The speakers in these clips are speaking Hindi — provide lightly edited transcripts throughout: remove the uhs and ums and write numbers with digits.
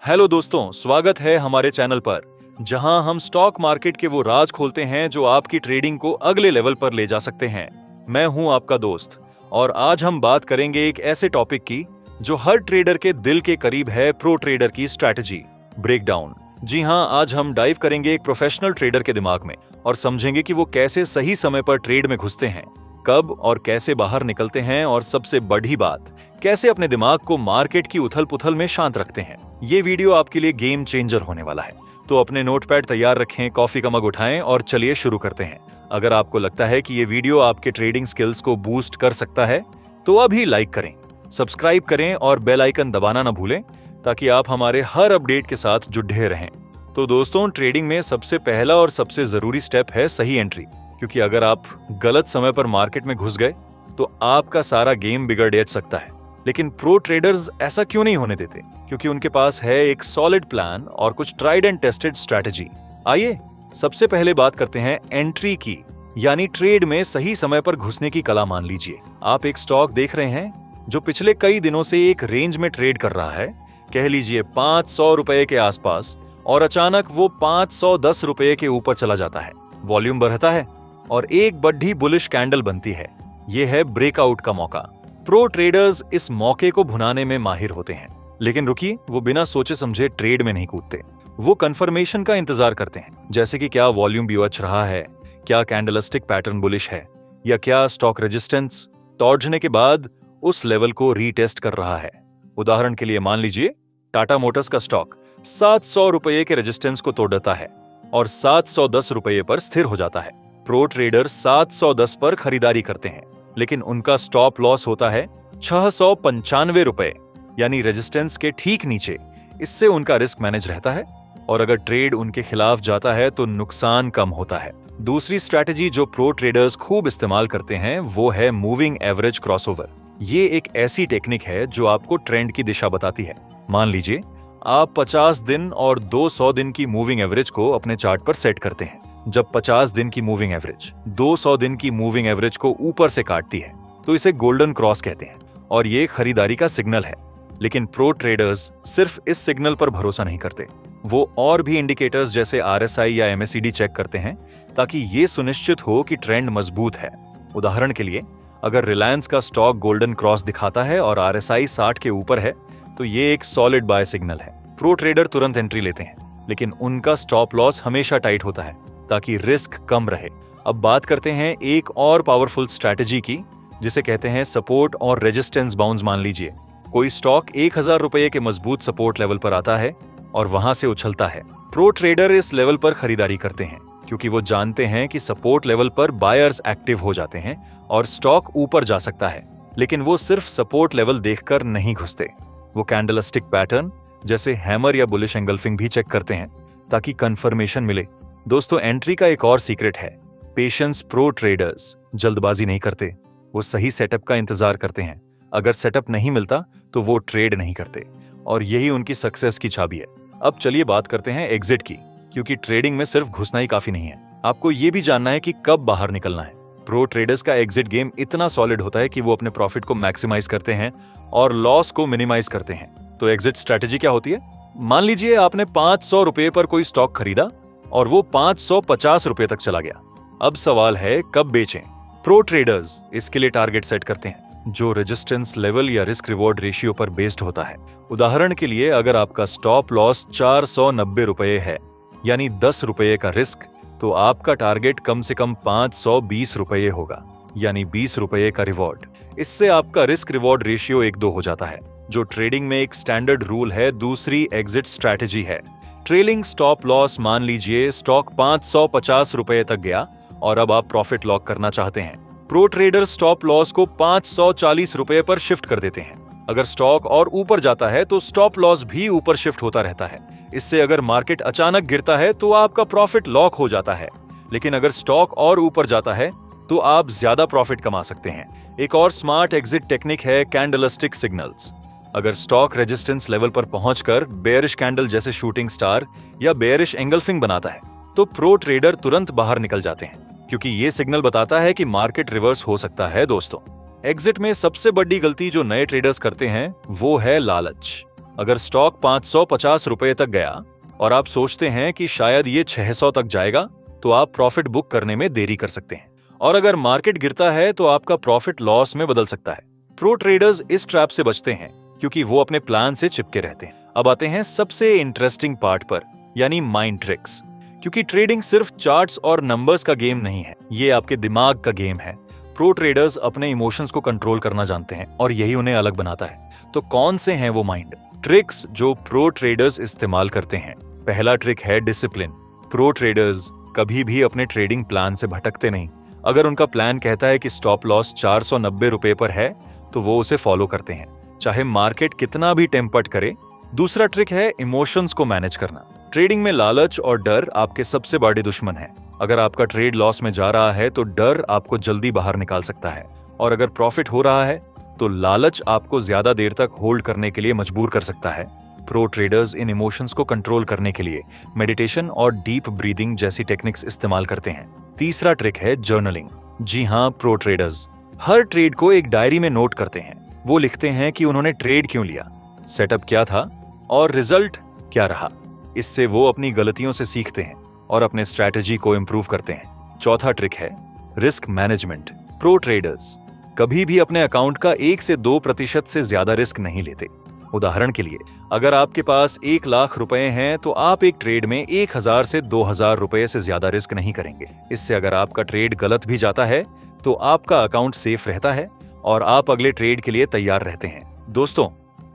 हेलो दोस्तों, स्वागत है हमारे चैनल पर जहां हम स्टॉक मार्केट के वो राज खोलते हैं जो आपकी ट्रेडिंग को अगले लेवल पर ले जा सकते हैं। मैं हूं आपका दोस्त और आज हम बात करेंगे एक ऐसे टॉपिक की जो हर ट्रेडर के दिल के करीब है, प्रो ट्रेडर की स्ट्रैटेजी ब्रेकडाउन। जी हां, आज हम डाइव करेंगे एक प्रोफेशनल ट्रेडर के दिमाग में और समझेंगे कि वो कैसे सही समय पर ट्रेड में घुसते हैं, कब और कैसे बाहर निकलते हैं और सबसे बड़ी बात, कैसे अपने दिमाग को मार्केट की उथल पुथल में शांत रखते हैं। ये वीडियो आपके लिए गेम चेंजर होने वाला है, तो अपने नोटपैड तैयार रखें, कॉफी का मग उठाएं और चलिए शुरू करते हैं। अगर आपको लगता है कि ये वीडियो आपके ट्रेडिंग स्किल्स को बूस्ट कर सकता है तो अभी लाइक करें, सब्सक्राइब करें और बेल आइकन दबाना ना भूलें ताकि आप हमारे हर अपडेट के साथ जुड़े रहें। तो दोस्तों, ट्रेडिंग में सबसे पहला और सबसे जरूरी स्टेप है सही एंट्री, क्योंकि अगर आप गलत समय पर मार्केट में घुस गए तो आपका सारा गेम बिगड़ सकता है। लेकिन प्रो ट्रेडर्स ऐसा क्यों नहीं होने देते? क्योंकि उनके पास है एक सॉलिड प्लान और कुछ ट्राइड एंड टेस्टेड स्ट्रैटेजी। आइए सबसे पहले बात करते हैं एंट्री की, यानी ट्रेड में सही समय पर घुसने की कला। मान लीजिए आप एक स्टॉक देख रहे हैं जो पिछले कई दिनों से एक रेंज में ट्रेड कर रहा है, कह लीजिए 500 रुपए के आसपास, और अचानक वो 510 रुपए के ऊपर चला जाता है। वॉल्यूम बढ़ता है और एक बड़ी बुलिश कैंडल बनती है। यह है ब्रेकआउट का मौका। प्रो ट्रेडर्स इस मौके को भुनाने में माहिर होते हैं। लेकिन रुकिए, वो बिना सोचे समझे ट्रेड में नहीं कूदते। वो कंफर्मेशन का इंतजार करते हैं, जैसे कि क्या वॉल्यूम बिवच रहा है, क्या कैंडलस्टिक पैटर्न बुलिश है, या क्या स्टॉक रेजिस्टेंस तोड़ने के बाद उस लेवल को रीटेस्ट कर रहा है। उदाहरण के लिए मान लीजिए टाटा मोटर्स का स्टॉक 700 रुपए के रेजिस्टेंस को तोड़ता है और 710 रुपए पर स्थिर हो जाता है। प्रो ट्रेडर 710 पर खरीदारी करते हैं, लेकिन उनका स्टॉप लॉस होता है 695 रुपए, यानी रेजिस्टेंस के ठीक नीचे। इससे उनका रिस्क मैनेज रहता है और अगर ट्रेड उनके खिलाफ जाता है तो नुकसान कम होता है। दूसरी स्ट्रैटेजी जो प्रो ट्रेडर्स खूब इस्तेमाल करते हैं वो है मूविंग एवरेज क्रॉसओवर। ये एक ऐसी टेक्निक है जो आपको ट्रेंड की दिशा बताती है। मान लीजिए आप 50 दिन और 200 दिन की मूविंग एवरेज को अपने चार्ट पर सेट करते हैं। जब 50 दिन की मूविंग एवरेज 200 दिन की मूविंग एवरेज को ऊपर से काटती है तो इसे गोल्डन क्रॉस कहते हैं और ये खरीदारी का सिग्नल है। लेकिन प्रो ट्रेडर्स सिर्फ इस सिग्नल पर भरोसा नहीं करते, वो और भी इंडिकेटर्स जैसे RSI या MACD चेक करते हैं ताकि ये सुनिश्चित हो कि ट्रेंड मजबूत है। उदाहरण के लिए, अगर रिलायंस का स्टॉक गोल्डन क्रॉस दिखाता है और RSI 60 के ऊपर है तो ये एक सॉलिड बाय सिग्नल है। प्रो ट्रेडर तुरंत एंट्री लेते हैं, लेकिन उनका स्टॉप लॉस हमेशा टाइट होता है ताकि रिस्क कम रहे। अब बात करते हैं एक और पावरफुल स्ट्रैटेजी की, जिसे कहते हैं सपोर्ट और रेजिस्टेंस बाउंस। मान लीजिए कोई स्टॉक 1000 रुपए के मजबूत सपोर्ट लेवल पर आता है और वहां से उछलता है। प्रो ट्रेडर इस लेवल पर खरीदारी करते हैं क्योंकि वो जानते हैं कि सपोर्ट लेवल पर बायर्स एक्टिव हो जाते हैं और स्टॉक ऊपर जा सकता है। लेकिन वो सिर्फ सपोर्ट लेवल देखकर नहीं घुसते, वो कैंडलस्टिक पैटर्न जैसे हैमर या बुलिश एंगल्फिंग भी चेक करते हैं ताकि कंफर्मेशन मिले। दोस्तों, एंट्री का एक और सीक्रेट है पेशेंस। प्रो ट्रेडर्स जल्दबाजी नहीं करते, वो सही सेटअप का इंतजार करते हैं। अगर सेटअप नहीं मिलता तो वो ट्रेड नहीं करते और यही उनकी सक्सेस की चाबी है। अब चलिए बात करते हैं एग्जिट की, क्योंकि ट्रेडिंग में सिर्फ घुसना ही काफी नहीं है, आपको ये भी जानना है कि कब बाहर निकलना है। प्रो ट्रेडर्स का एग्जिट गेम इतना सॉलिड होता है कि वो अपने प्रॉफिट को मैक्सिमाइज करते हैं और लॉस को मिनिमाइज करते हैं। तो एग्जिट स्ट्रैटेजी क्या होती है? मान लीजिए आपने 500 रुपए पर कोई स्टॉक खरीदा और वो 550 रुपए तक चला गया। अब सवाल है कब बेचें। प्रो ट्रेडर्स इसके लिए टारगेट सेट करते हैं जो रेजिस्टेंस लेवल या रिस्क रिवॉर्ड रेशियो पर बेस्ड होता है। उदाहरण के लिए, अगर आपका स्टॉप लॉस 490 रुपए है, यानी 10 रुपए का रिस्क, तो आपका टारगेट कम से कम 520 रुपए होगा, यानी 20 रुपए का रिवॉर्ड। इससे आपका रिस्क रिवॉर्ड रेशियो 1:2 हो जाता है, जो ट्रेडिंग में एक स्टैंडर्ड रूल है। दूसरी एग्जिट स्ट्रैटेजी है ट्रेलिंग स्टॉप लॉस। मान लीजिए स्टॉक 550 रुपए तक गया और अब आप प्रॉफिट लॉक करना चाहते हैं। प्रो ट्रेडर स्टॉप लॉस को 540 रुपए पर शिफ्ट कर देते हैं। अगर स्टॉक और ऊपर जाता है तो स्टॉप लॉस भी ऊपर शिफ्ट होता रहता है। इससे अगर मार्केट अचानक गिरता है तो आपका प्रॉफिट लॉक हो जाता है, लेकिन अगर स्टॉक और ऊपर जाता है तो आप ज्यादा प्रॉफिट कमा सकते हैं। एक और स्मार्ट एग्जिट टेक्निक है कैंडलस्टिक सिग्नल्स। अगर स्टॉक रेजिस्टेंस लेवल पर पहुंचकर बेयरिश कैंडल जैसे शूटिंग स्टार या बेयरिश एंगल्फिंग बनाता है तो प्रो ट्रेडर तुरंत बाहर निकल जाते हैं, क्योंकि ये सिग्नल बताता है कि मार्केट रिवर्स हो सकता है। दोस्तों, एग्जिट में सबसे बड़ी गलती जो नए ट्रेडर्स करते हैं वो है लालच। अगर स्टॉक 550 रुपए तक गया और आप सोचते हैं कि शायद ये 600 तक जाएगा, तो आप प्रॉफिट बुक करने में देरी कर सकते हैं। और अगर मार्केट गिरता है तो आपका प्रॉफिट लॉस में बदल सकता है। प्रो ट्रेडर्स इस ट्रैप से बचते हैं क्योंकि वो अपने प्लान से चिपके रहते हैं। अब आते हैं सबसे इंटरेस्टिंग पार्ट पर, यानी माइंड ट्रिक्स। क्योंकि ट्रेडिंग सिर्फ चार्ट्स और नंबर्स का गेम नहीं है, ये आपके दिमाग का गेम है। प्रो ट्रेडर्स अपने इमोशंस को कंट्रोल करना जानते हैं और यही उन्हें अलग बनाता है। तो कौन से हैं वो माइंड ट्रिक्स जो प्रो ट्रेडर्स इस्तेमाल करते हैं? पहला ट्रिक है डिसिप्लिन। प्रो ट्रेडर्स कभी भी अपने ट्रेडिंग प्लान से भटकते नहीं। अगर उनका प्लान कहता है कि स्टॉप लॉस 490 रुपए पर है, तो वो उसे फॉलो करते हैं, चाहे मार्केट कितना भी टेम्पर्ट करे। दूसरा ट्रिक है इमोशंस को मैनेज करना। ट्रेडिंग में लालच और डर आपके सबसे बड़े दुश्मन हैं। अगर आपका ट्रेड लॉस में जा रहा है तो डर आपको जल्दी बाहर निकाल सकता है, और अगर प्रॉफिट हो रहा है तो लालच आपको ज्यादा देर तक होल्ड करने के लिए मजबूर कर सकता है। प्रो ट्रेडर्स इन इमोशंस को कंट्रोल करने के लिए मेडिटेशन और डीप ब्रीदिंग जैसी टेक्निक्स इस्तेमाल करते हैं। तीसरा ट्रिक है जर्नलिंग। जी हाँ, प्रो ट्रेडर्स हर ट्रेड को एक डायरी में नोट करते हैं। वो लिखते हैं कि उन्होंने ट्रेड क्यों लिया, सेटअप क्या था और रिजल्ट क्या रहा। इससे वो अपनी गलतियों से सीखते हैं और अपने स्ट्रैटेजी को इंप्रूव करते हैं। चौथा ट्रिक है रिस्क मैनेजमेंट। प्रो ट्रेडर्स कभी भी अपने अकाउंट का 1 से 2% से ज्यादा रिस्क नहीं लेते। उदाहरण के लिए, अगर आपके पास 1 लाख रुपए हैं तो आप एक ट्रेड में 1000 से 2000 रुपए से ज्यादा रिस्क नहीं करेंगे। इससे अगर आपका ट्रेड गलत भी जाता है तो आपका अकाउंट सेफ रहता है और आप अगले ट्रेड के लिए तैयार रहते हैं। दोस्तों,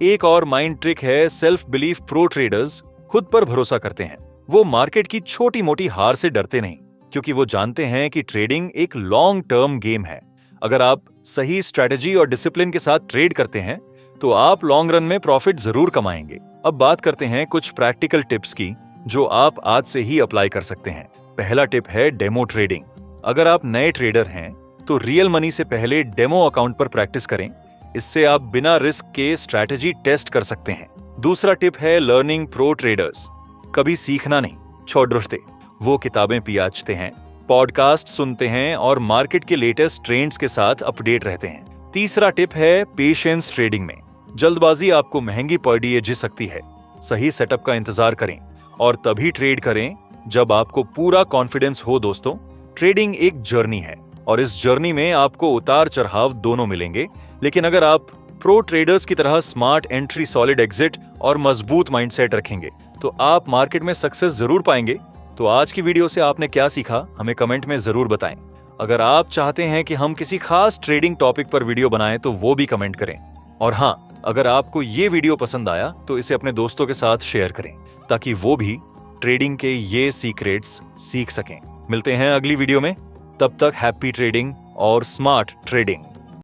एक और माइंड ट्रिक है सेल्फ बिलीफ। प्रो ट्रेडर्स खुद पर भरोसा करते हैं। वो मार्केट की छोटी मोटी हार से डरते नहीं, क्योंकि वो जानते हैं कि ट्रेडिंग एक लॉन्ग टर्म गेम है। अगर आप सही स्ट्रैटेजी और डिसिप्लिन के साथ ट्रेड करते हैं तो आप लॉन्ग रन में प्रॉफिट जरूर कमाएंगे। अब बात करते हैं कुछ प्रैक्टिकल टिप्स की जो आप आज से ही अप्लाई कर सकते हैं। पहला टिप है डेमो ट्रेडिंग। अगर आप नए ट्रेडर हैं तो रियल मनी से पहले डेमो अकाउंट पर प्रैक्टिस करें। इससे आप बिना रिस्क के स्ट्रैटेजी टेस्ट कर सकते हैं। दूसरा टिप है लर्निंग। प्रो ट्रेडर्स कभी सीखना नहीं छोड़ते। वो किताबें पियाचते हैं, पॉडकास्ट सुनते हैं और मार्केट के लेटेस्ट ट्रेंड्स के साथ अपडेट रहते हैं। तीसरा टिप है पेशेंस ट्रेडिंग में। जल्दबाजी आपको महंगी पड़ सकती है। सही सेटअप का इंतजार करें और तभी ट्रेड करें जब आपको पूरा कॉन्फिडेंस हो। दोस्तों, ट्रेडिंग एक जर्नी है और इस जर्नी में आपको उतार चढ़ाव दोनों मिलेंगे। लेकिन अगर आप प्रो ट्रेडर्स की तरह स्मार्ट एंट्री, सॉलिड एग्जिट और मजबूत माइंडसेट रखेंगे तो आप मार्केट में सक्सेस जरूर पाएंगे। तो आज की वीडियो से आपने क्या सीखा, हमें कमेंट में जरूर बताएं। अगर आप चाहते हैं कि हम किसी खास ट्रेडिंग टॉपिक पर वीडियो बनाएं तो वो भी कमेंट करें। और हाँ, अगर आपको ये वीडियो पसंद आया तो इसे अपने दोस्तों के साथ शेयर करें ताकि वो भी ट्रेडिंग के ये सीक्रेट्स सीख सकें। मिलते हैं अगली वीडियो में, तब तक हैप्पी ट्रेडिंग और स्मार्ट ट्रेडिंग।